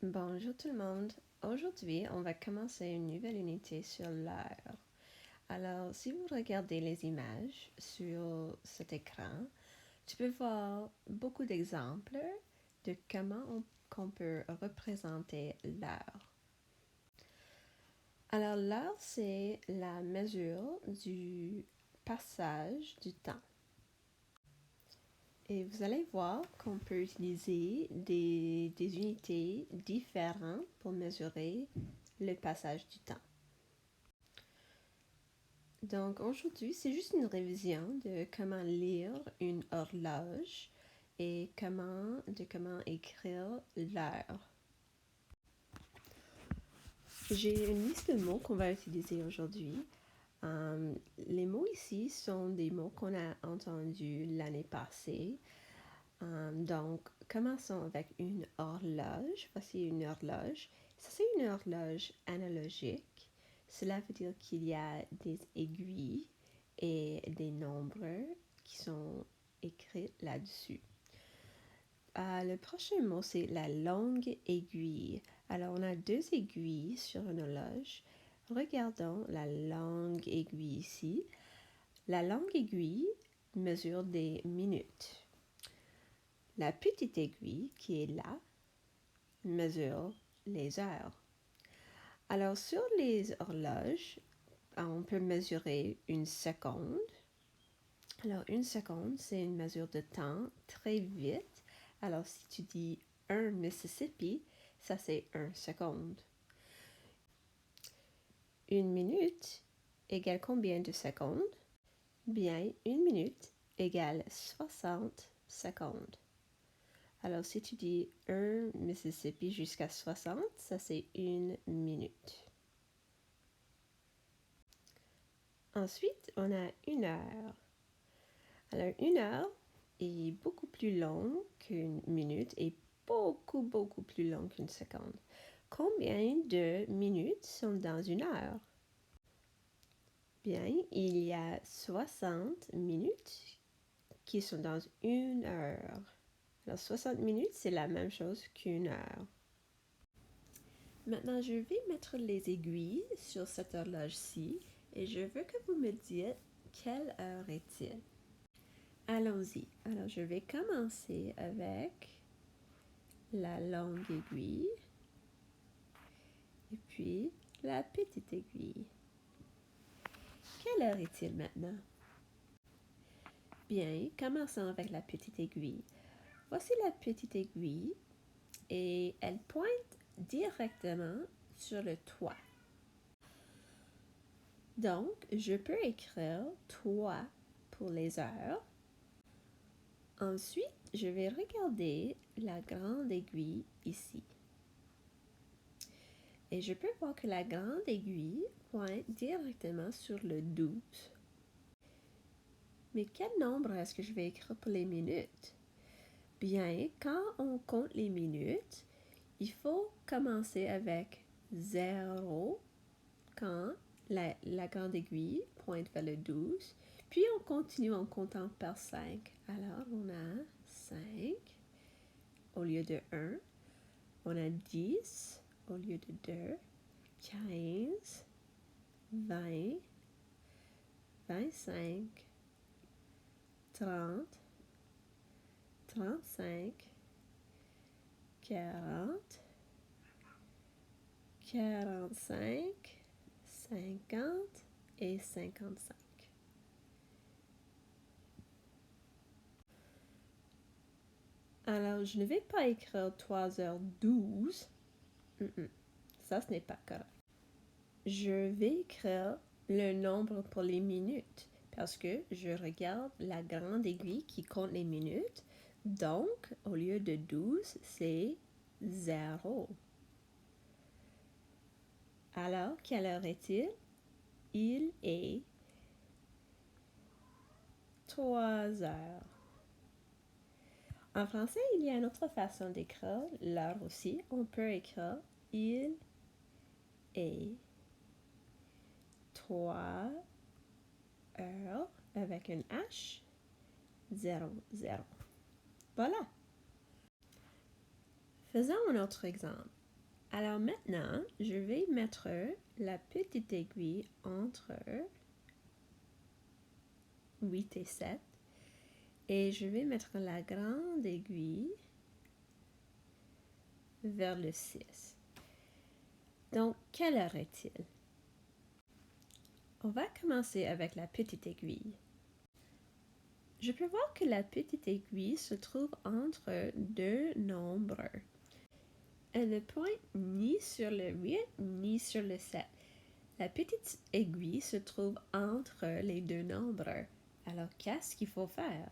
Bonjour tout le monde. Aujourd'hui, on va commencer une nouvelle unité sur l'heure. Alors, si vous regardez les images sur cet écran, tu peux voir beaucoup d'exemples de comment qu'on peut représenter l'heure. Alors, l'heure, c'est la mesure du passage du temps. Et vous allez voir qu'on peut utiliser des unités différentes pour mesurer le passage du temps. Donc aujourd'hui, c'est juste une révision de comment lire une horloge et comment écrire l'heure. J'ai une liste de mots qu'on va utiliser aujourd'hui. Les mots ici sont des mots qu'on a entendus l'année passée. Donc, commençons avec une horloge. Voici une horloge. Ça, c'est une horloge analogique. Cela veut dire qu'il y a des aiguilles et des nombres qui sont écrits là-dessus. Le prochain mot, c'est la longue aiguille. Alors, on a deux aiguilles sur une horloge. Regardons la longue aiguille ici. La longue aiguille mesure des minutes. La petite aiguille qui est là mesure les heures. Alors, sur les horloges, on peut mesurer une seconde. Alors, une seconde, c'est une mesure de temps très vite. Alors, si tu dis un Mississippi, ça c'est 1 seconde. Une minute égale combien de secondes? Bien, une minute égale 60 secondes. Alors, si tu dis 1 Mississippi jusqu'à 60, ça c'est 1 minute. Ensuite, on a une heure. Alors, une heure est beaucoup plus longue qu'une minute et beaucoup plus longue qu'une seconde. Combien de minutes sont dans une heure? Bien, il y a 60 minutes qui sont dans une heure. Alors, 60 minutes, c'est la même chose qu'une heure. Maintenant, je vais mettre les aiguilles sur cette horloge-ci et je veux que vous me dites quelle heure est-il. Allons-y. Alors, je vais commencer avec la longue aiguille et puis la petite aiguille. Quelle heure est-il maintenant? Bien, commençons avec la petite aiguille. Voici la petite aiguille et elle pointe directement sur le toit. Donc, je peux écrire toit pour les heures. Ensuite, je vais regarder la grande aiguille ici. Et je peux voir que la grande aiguille pointe directement sur le 12. Mais quel nombre est-ce que je vais écrire pour les minutes? Bien, quand on compte les minutes, il faut commencer avec 0 quand la grande aiguille pointe vers le 12. Puis on continue en comptant par 5. Alors, on a 5 au lieu de 1. On a 10 au lieu de 2. 15, 20, 25, 30, 35, 40, 45, 50 et 55. Alors, je ne vais pas écrire 3h12. Ça, ce n'est pas correct. Je vais écrire le nombre pour les minutes parce que je regarde la grande aiguille qui compte les minutes. Donc, au lieu de 12, c'est 0. Alors, quelle heure est-il? Il est 3 heures. En français, il y a une autre façon d'écrire l'heure aussi. On peut écrire il est 3 heures avec un H 0, 0. Voilà. Faisons un autre exemple. Alors maintenant, je vais mettre la petite aiguille entre 8 et 7 et je vais mettre la grande aiguille vers le 6. Donc, quelle heure est-il? On va commencer avec la petite aiguille. Je peux voir que la petite aiguille se trouve entre deux nombres. Elle ne pointe ni sur le 8 ni sur le 7. La petite aiguille se trouve entre les deux nombres. Alors, qu'est-ce qu'il faut faire?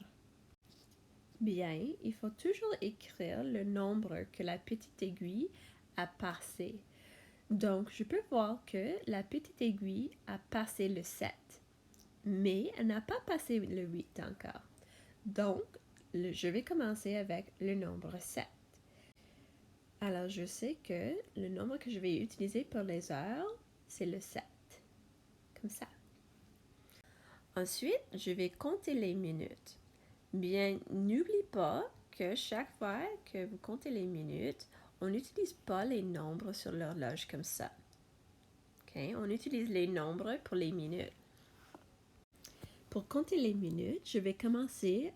Bien, il faut toujours écrire le nombre que la petite aiguille a passé. Donc, je peux voir que la petite aiguille a passé le 7, mais elle n'a pas passé le 8 encore. Donc, je vais commencer avec le nombre 7. Alors, je sais que le nombre que je vais utiliser pour les heures, c'est le 7. Comme ça. Ensuite, je vais compter les minutes. Bien, n'oublie pas que chaque fois que vous comptez les minutes, on n'utilise pas les nombres sur l'horloge comme ça. Okay? On utilise les nombres pour les minutes. Pour compter les minutes, je vais commencer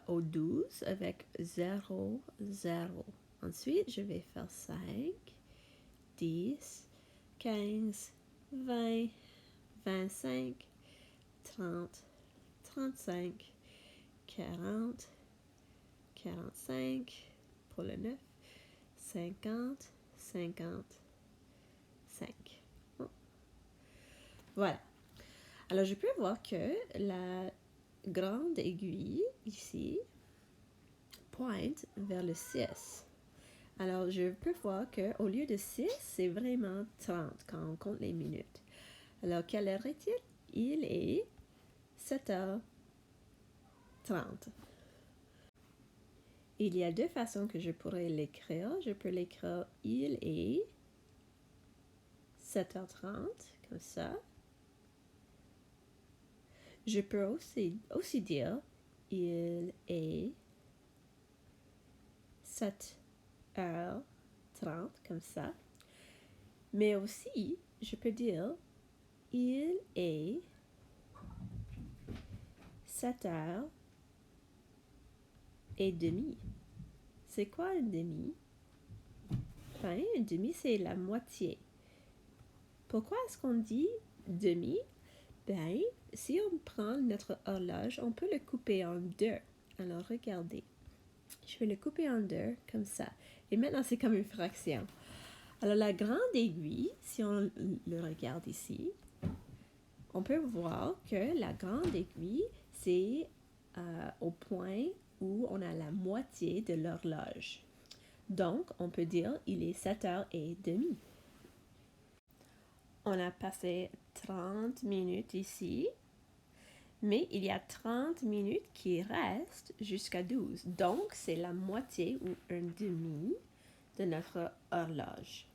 au 12 avec 0, 0. Ensuite, je vais faire 5, 10, 15, 20, 25, 30, 35, 40, 45 pour le 9, 50, 55. Bon. Voilà. Alors, je peux voir que la grande aiguille ici pointe vers le 6. Alors, je peux voir qu'au lieu de 6, c'est vraiment 30 quand on compte les minutes. Alors, quelle heure est-il? Il est 7h30. Il y a deux façons que je pourrais l'écrire. Je peux l'écrire il est 7h30, comme ça. Je peux aussi dire il est 7h30, comme ça. Mais aussi, je peux dire il est 7h30. C'est quoi un demi? Ben, un demi, c'est la moitié. Pourquoi est-ce qu'on dit demi? Ben, si on prend notre horloge, on peut le couper en deux. Alors, regardez. Je vais le couper en deux, comme ça. Et maintenant, c'est comme une fraction. Alors, la grande aiguille, si on le regarde ici, on peut voir que la grande aiguille, c'est au point où on a la moitié de l'horloge. Donc, on peut dire il est 7h30. On a passé 30 minutes ici, mais il y a 30 minutes qui restent jusqu'à 12. Donc, c'est la moitié ou un demi de notre horloge.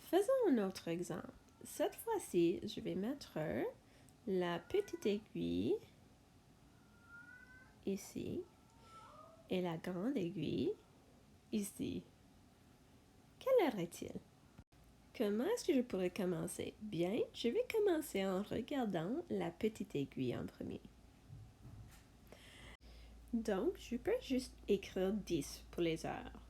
Faisons un autre exemple. Cette fois-ci, je vais mettre la petite aiguille ici et la grande aiguille ici. Quelle heure est-il? Comment est-ce que je pourrais commencer? Bien, je vais commencer en regardant la petite aiguille en premier. Donc, je peux juste écrire 10 pour les heures.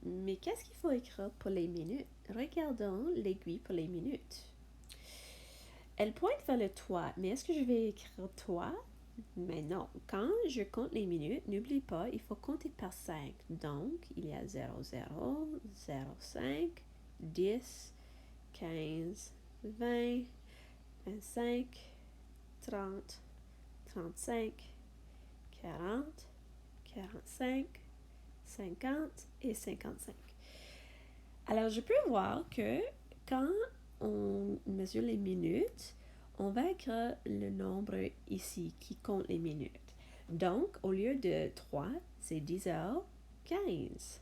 Mais qu'est-ce qu'il faut écrire pour les minutes? Regardons l'aiguille pour les minutes. Elle pointe vers le toit, mais est-ce que je vais écrire toit? Mais non, quand je compte les minutes, n'oublie pas, il faut compter par 5. Donc, il y a 0, 0, 0, 5, 10, 15, 20, 25, 30, 35, 40, 45, 50 et 55. Alors, je peux voir que quand on mesure les minutes, on va écrire le nombre ici qui compte les minutes. Donc, au lieu de 3, c'est 10h15.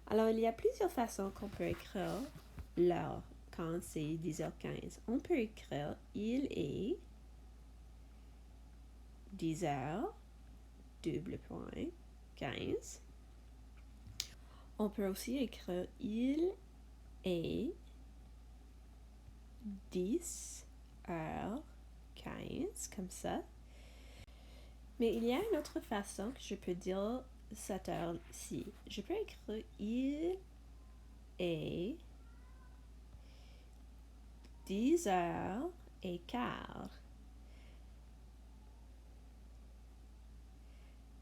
Alors, il y a plusieurs façons qu'on peut écrire l'heure quand c'est 10h15. On peut écrire il est 10h, double point, 15. On peut aussi écrire il est 10h15, comme ça. Mais il y a une autre façon que je peux dire cette heure-ci. Je peux écrire il est 10h15.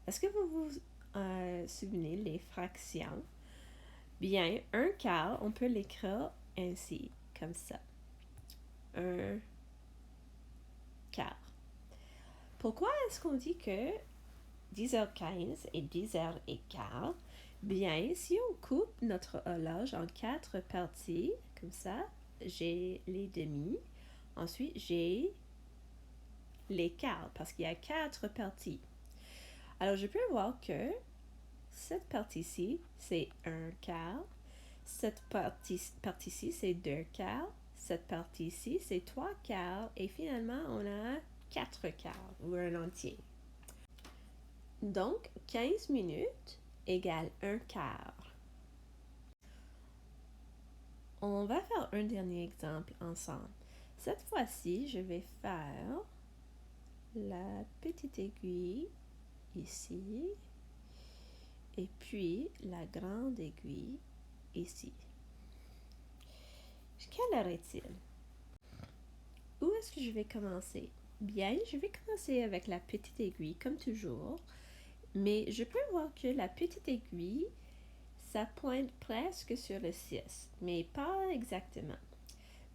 Est-ce que vous vous souvenez les fractions? Bien, un quart, on peut l'écrire ainsi, comme ça. Un quart. Pourquoi est-ce qu'on dit que 10h15 et 10h15? Bien, si on coupe notre horloge en 4 parties, comme ça, j'ai les demi. Ensuite, j'ai les quarts, parce qu'il y a 4 parties. Alors, je peux voir que cette partie-ci, c'est un quart. Cette partie-ci, c'est 2 quarts. Cette partie-ci, c'est 3 quarts. Et finalement, on a 4 quarts, ou un entier. Donc, 15 minutes égale un quart. On va faire un dernier exemple ensemble. Cette fois-ci, je vais faire la petite aiguille ici et puis la grande aiguille ici. Quelle heure est-il? Où est-ce que je vais commencer? Bien, je vais commencer avec la petite aiguille comme toujours, mais je peux voir que la petite aiguille, ça pointe presque sur le 6, mais pas exactement.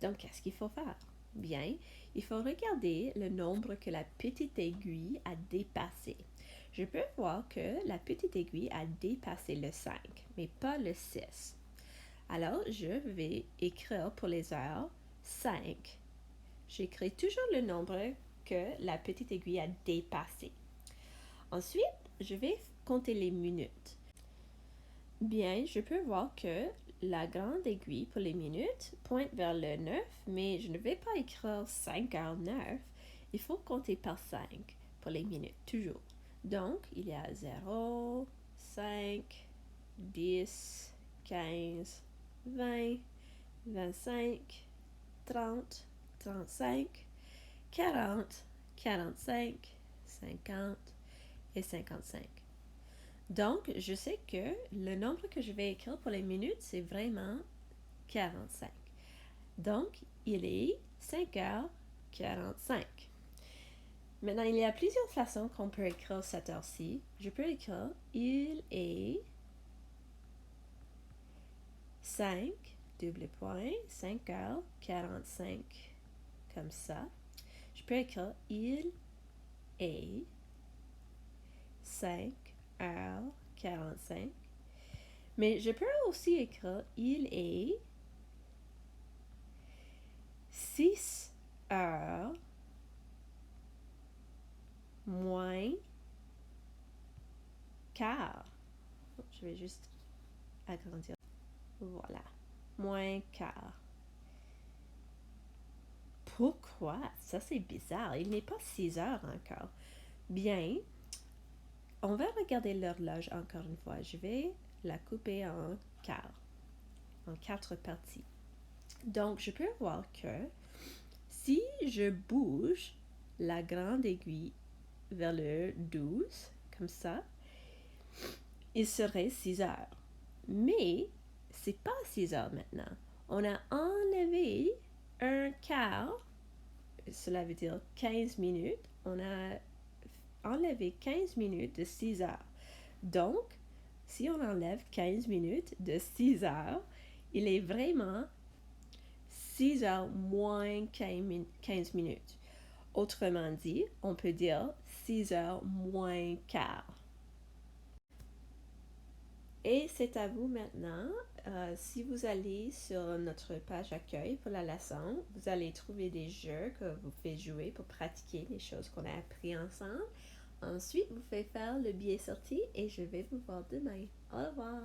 Donc, qu'est-ce qu'il faut faire? Bien, il faut regarder le nombre que la petite aiguille a dépassé. Je peux voir que la petite aiguille a dépassé le 5, mais pas le 6. Alors, je vais écrire pour les heures 5. J'écris toujours le nombre que la petite aiguille a dépassé. Ensuite, je vais compter les minutes. Bien, je peux voir que la grande aiguille pour les minutes pointe vers le 9, mais je ne vais pas écrire 5h09. Il faut compter par 5 pour les minutes, toujours. Donc, il y a 0, 5, 10, 15, 20, 25, 30, 35, 40, 45, 50 et 55. Donc, je sais que le nombre que je vais écrire pour les minutes, c'est vraiment 45. Donc, il est 5h45. Maintenant, il y a plusieurs façons qu'on peut écrire cette heure-ci. Je peux écrire il est 5, double point, 5h45, comme ça. Je peux écrire il est 5h45. Mais je peux aussi écrire il est 6h moins quart. Je vais juste agrandir. Voilà. Moins quart. Pourquoi? Ça, c'est bizarre. Il n'est pas 6 heures encore. Bien, on va regarder l'horloge encore une fois. Je vais la couper en quart, en 4 parties. Donc, je peux voir que si je bouge la grande aiguille vers le 12, comme ça, il serait 6 heures. Mais c'est pas 6 heures maintenant. On a enlevé un quart, cela veut dire 15 minutes. On a enlevé 15 minutes de 6 heures. Donc, si on enlève 15 minutes de 6 heures, il est vraiment 6 heures moins 15 minutes. Autrement dit, on peut dire 6 heures moins quart. Et c'est à vous maintenant. Si vous allez sur notre page accueil pour la leçon, vous allez trouver des jeux que vous pouvez jouer pour pratiquer les choses qu'on a appris ensemble. Ensuite, vous faites faire le billet sorti et je vais vous voir demain. Au revoir!